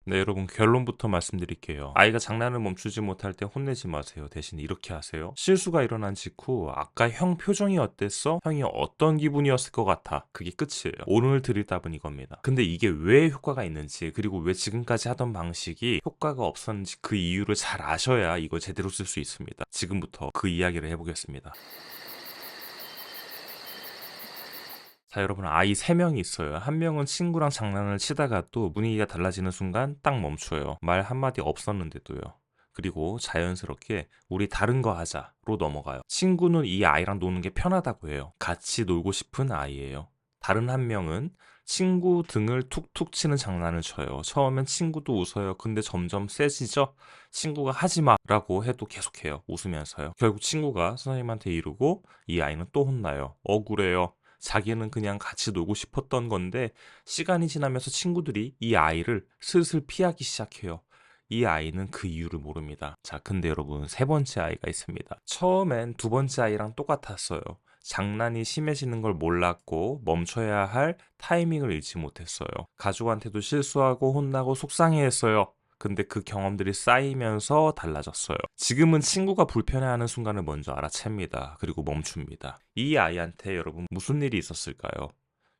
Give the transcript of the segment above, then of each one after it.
네, 여러분 결론부터 말씀드릴게요. 아이가 장난을 멈추지 못할 때 혼내지 마세요. 대신 이렇게 하세요. 실수가 일어난 직후 아까 형 표정이 어땠어? 형이 어떤 기분이었을 것 같아? 그게 끝이에요. 오늘 드릴 답은 이겁니다. 근데 이게 왜 효과가 있는지, 그리고 왜 지금까지 하던 방식이 효과가 없었는지 그 이유를 잘 아셔야 이걸 제대로 쓸 수 있습니다. 지금부터 그 이야기를 해보겠습니다. 자, 여러분, 아이 3명이 있어요. 한 명은 친구랑 장난을 치다가 또 분위기가 달라지는 순간 딱 멈춰요. 말 한마디 없었는데도요. 그리고 자연스럽게 우리 다른 거 하자로 넘어가요. 친구는 이 아이랑 노는 게 편하다고 해요. 같이 놀고 싶은 아이예요. 다른 한 명은 친구 등을 툭툭 치는 장난을 쳐요. 처음엔 친구도 웃어요. 근데 점점 세지죠? 친구가 하지 마라고 해도 계속해요. 웃으면서요. 결국 친구가 선생님한테 이르고 이 아이는 또 혼나요. 억울해요. 자기는 그냥 같이 놀고 싶었던 건데 시간이 지나면서 친구들이 이 아이를 슬슬 피하기 시작해요. 이 아이는 그 이유를 모릅니다. 자, 근데 여러분, 3번째 아이가 있습니다. 처음엔 2번째 아이랑 똑같았어요. 장난이 심해지는 걸 몰랐고 멈춰야 할 타이밍을 잃지 못했어요. 가족한테도 실수하고 혼나고 속상해했어요. 근데 그 경험들이 쌓이면서 달라졌어요. 지금은 친구가 불편해하는 순간을 먼저 알아챕니다. 그리고 멈춥니다. 이 아이한테 여러분 무슨 일이 있었을까요?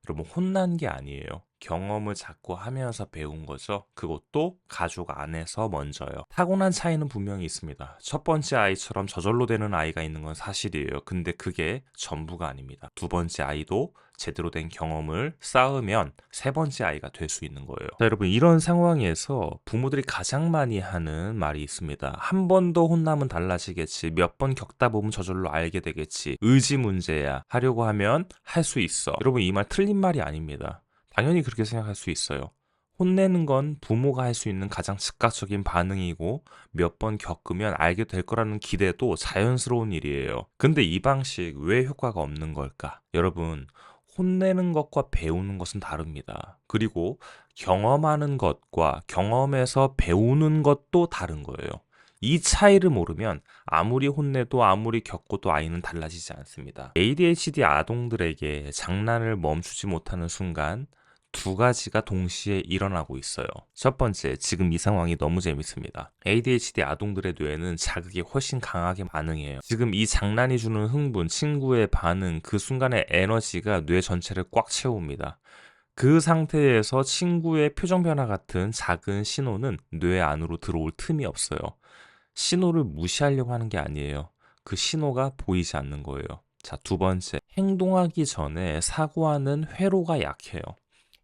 여러분 혼난 게 아니에요. 경험을 자꾸 하면서 배운 거죠. 그것도 가족 안에서 먼저요. 타고난 차이는 분명히 있습니다. 첫 번째 아이처럼 저절로 되는 아이가 있는 건 사실이에요. 근데 그게 전부가 아닙니다. 2번째 아이도 제대로 된 경험을 쌓으면 3번째 아이가 될 수 있는 거예요. 자, 여러분, 이런 상황에서 부모들이 가장 많이 하는 말이 있습니다. 한 번 더 혼나면 달라지겠지. 몇 번 겪다 보면 저절로 알게 되겠지. 의지 문제야. 하려고 하면 할 수 있어. 여러분, 이 말 틀린 말이 아닙니다. 당연히 그렇게 생각할 수 있어요. 혼내는 건 부모가 할 수 있는 가장 즉각적인 반응이고 몇 번 겪으면 알게 될 거라는 기대도 자연스러운 일이에요. 근데 이 방식 왜 효과가 없는 걸까? 여러분, 혼내는 것과 배우는 것은 다릅니다. 그리고 경험하는 것과 경험에서 배우는 것도 다른 거예요. 이 차이를 모르면 아무리 혼내도 아무리 겪어도 아이는 달라지지 않습니다. ADHD 아동들에게 장난을 멈추지 못하는 순간 2가지가 동시에 일어나고 있어요. 첫 번째, 지금 이 상황이 너무 재밌습니다. ADHD 아동들의 뇌는 자극이 훨씬 강하게 반응해요. 지금 이 장난이 주는 흥분, 친구의 반응, 그 순간의 에너지가 뇌 전체를 꽉 채웁니다. 그 상태에서 친구의 표정 변화 같은 작은 신호는 뇌 안으로 들어올 틈이 없어요. 신호를 무시하려고 하는 게 아니에요. 그 신호가 보이지 않는 거예요. 자, 2번째. 행동하기 전에 사고하는 회로가 약해요.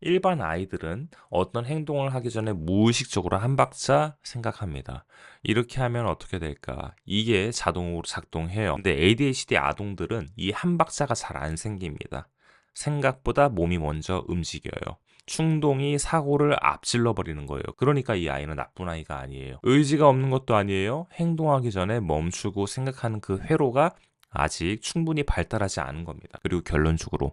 일반 아이들은 어떤 행동을 하기 전에 무의식적으로 한 박자 생각합니다. 이렇게 하면 어떻게 될까? 이게 자동으로 작동해요. 근데 ADHD 아동들은 이 한 박자가 잘 안 생깁니다. 생각보다 몸이 먼저 움직여요. 충동이 사고를 앞질러 버리는 거예요. 그러니까 이 아이는 나쁜 아이가 아니에요. 의지가 없는 것도 아니에요. 행동하기 전에 멈추고 생각하는 그 회로가 아직 충분히 발달하지 않은 겁니다. 그리고 결론적으로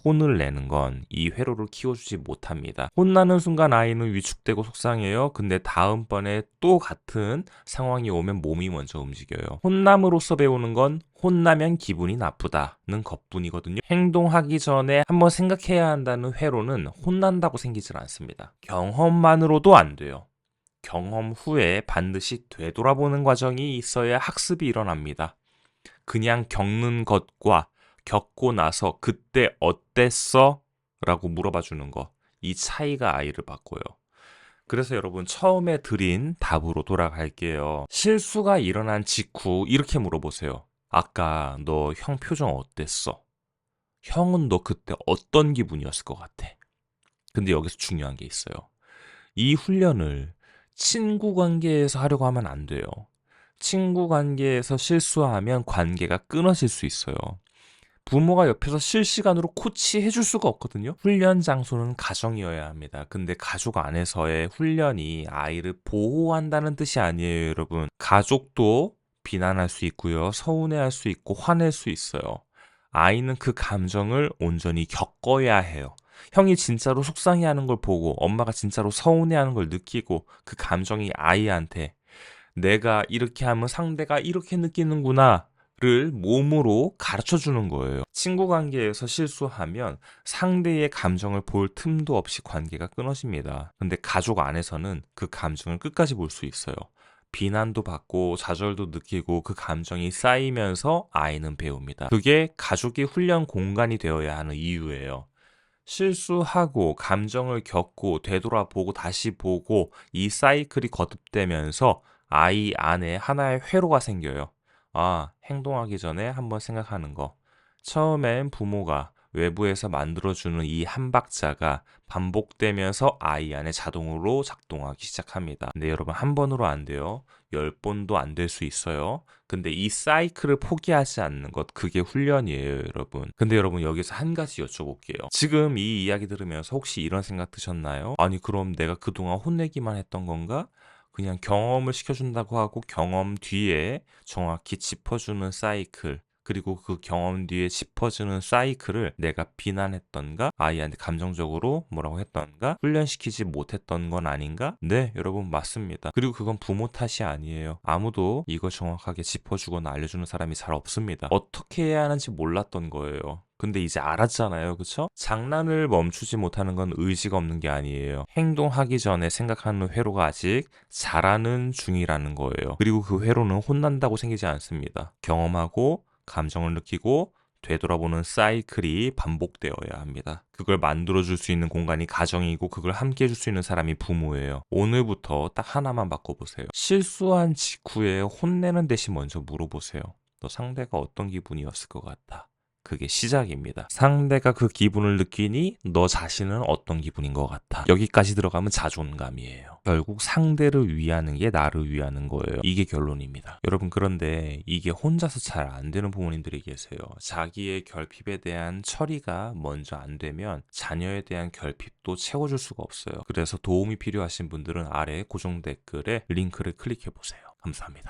혼을 내는 건 이 회로를 키워주지 못합니다. 혼나는 순간 아이는 위축되고 속상해요. 근데 다음번에 또 같은 상황이 오면 몸이 먼저 움직여요. 혼남으로써 배우는 건 혼나면 기분이 나쁘다는 것뿐이거든요. 행동하기 전에 한번 생각해야 한다는 회로는 혼난다고 생기질 않습니다. 경험만으로도 안 돼요. 경험 후에 반드시 되돌아보는 과정이 있어야 학습이 일어납니다. 그냥 겪는 것과 겪고 나서 그때 어땠어? 라고 물어봐 주는 거. 이 차이가 아이를 바꿔요. 그래서 여러분 처음에 드린 답으로 돌아갈게요. 실수가 일어난 직후 이렇게 물어보세요. 아까 너 형 표정 어땠어? 형은 너 그때 어떤 기분이었을 것 같아? 근데 여기서 중요한 게 있어요. 이 훈련을 친구 관계에서 하려고 하면 안 돼요. 친구 관계에서 실수하면 관계가 끊어질 수 있어요. 부모가 옆에서 실시간으로 코치해 줄 수가 없거든요. 훈련 장소는 가정이어야 합니다. 근데 가족 안에서의 훈련이 아이를 보호한다는 뜻이 아니에요, 여러분. 가족도 비난할 수 있고요. 서운해할 수 있고 화낼 수 있어요. 아이는 그 감정을 온전히 겪어야 해요. 형이 진짜로 속상해하는 걸 보고 엄마가 진짜로 서운해하는 걸 느끼고 그 감정이 아이한테 내가 이렇게 하면 상대가 이렇게 느끼는구나 를 몸으로 가르쳐 주는 거예요. 친구 관계에서 실수하면 상대의 감정을 볼 틈도 없이 관계가 끊어집니다. 근데 가족 안에서는 그 감정을 끝까지 볼 수 있어요. 비난도 받고 좌절도 느끼고 그 감정이 쌓이면서 아이는 배웁니다. 그게 가족이 훈련 공간이 되어야 하는 이유예요. 실수하고 감정을 겪고 되돌아보고 다시 보고 이 사이클이 거듭되면서 아이 안에 하나의 회로가 생겨요. 아, 행동하기 전에 한번 생각하는 거. 처음엔 부모가 외부에서 만들어주는 이 한 박자가 반복되면서 아이 안에 자동으로 작동하기 시작합니다. 근데 여러분, 한 번으로 안 돼요. 10번도 안 될 수 있어요. 근데 이 사이클을 포기하지 않는 것, 그게 훈련이에요, 여러분. 근데 여러분, 여기서 한 가지 여쭤볼게요. 지금 이 이야기 들으면서 혹시 이런 생각 드셨나요? 아니, 그럼 내가 그동안 혼내기만 했던 건가? 그냥 경험을 시켜준다고 하고 경험 뒤에 정확히 짚어주는 사이클, 그리고 그 경험 뒤에 짚어주는 사이클을 내가 비난했던가, 아이한테 감정적으로 뭐라고 했던가, 훈련시키지 못했던 건 아닌가? 네, 여러분, 맞습니다. 그리고 그건 부모 탓이 아니에요. 아무도 이거 정확하게 짚어주거나 알려주는 사람이 잘 없습니다. 어떻게 해야 하는지 몰랐던 거예요. 근데 이제 알았잖아요. 그쵸? 장난을 멈추지 못하는 건 의지가 없는 게 아니에요. 행동하기 전에 생각하는 회로가 아직 자라는 중이라는 거예요. 그리고 그 회로는 혼난다고 생기지 않습니다. 경험하고 감정을 느끼고 되돌아보는 사이클이 반복되어야 합니다. 그걸 만들어줄 수 있는 공간이 가정이고 그걸 함께 해줄 수 있는 사람이 부모예요. 오늘부터 딱 하나만 바꿔보세요. 실수한 직후에 혼내는 대신 먼저 물어보세요. 너 상대가 어떤 기분이었을 것 같아? 그게 시작입니다. 상대가 그 기분을 느끼니 너 자신은 어떤 기분인 것 같아. 여기까지 들어가면 자존감이에요. 결국 상대를 위하는 게 나를 위하는 거예요. 이게 결론입니다. 여러분, 그런데 이게 혼자서 잘 안 되는 부모님들이 계세요. 자기의 결핍에 대한 처리가 먼저 안 되면 자녀에 대한 결핍도 채워줄 수가 없어요. 그래서 도움이 필요하신 분들은 아래 고정 댓글에 링크를 클릭해 보세요. 감사합니다.